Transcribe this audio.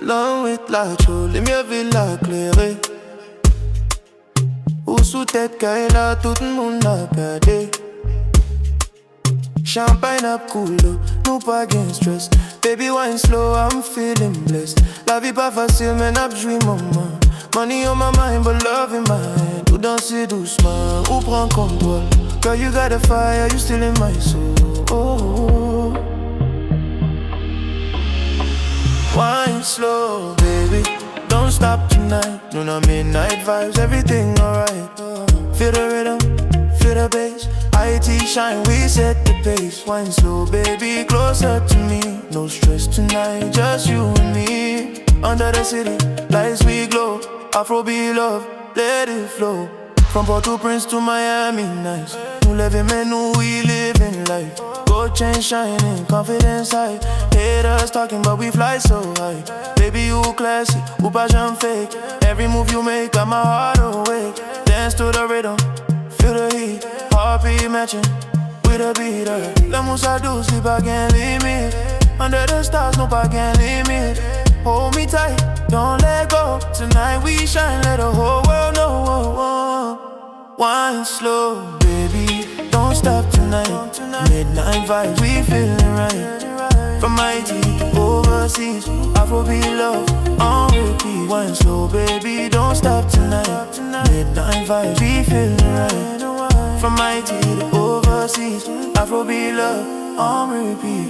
Long with la chou, lumière villa éclairée. Ou sous tête là, tout le monde a gardé. Champagne up cool, no pas gain stress. Baby wine slow, I'm feeling blessed. La vie pas facile, mais n'a dream maman. Money on my mind, but love in my hand. Tout danser doucement, ou prends contrôle. Girl, you got a fire, you still in my soul. Oh. Wine slow, baby, don't stop tonight. No, no midnight vibes, everything alright. Feel the rhythm, feel the bass. IT shine, we set the pace. Wine slow, baby, closer to me. No stress tonight, just you and me. Under the city, lights we glow. Afrobeat love, let it flow. From Port-au-Prince to Miami, nice. Nous living, man, nous we living life. Gold chain shining, confidence high. Haters talking, but we fly so high. Baby, you classy, ou pas j'en fake. Every move you make, got my heart awake. Dance to the rhythm, feel the heat. Heartbeat matching with a beater. L'amour ça douce, li pas gain limite. Under the stars, no pas gain limite. Hold me tight, don't let go. Tonight we shine, let the whole world know. Wine slow, baby, don't stop tonight. Midnight vibes, we feeling right. From Haiti to overseas, Afrobeat love on repeat. Wine slow, baby, don't stop tonight. Midnight vibes, we feeling right. From Haiti to overseas, Afrobeat love on repeat.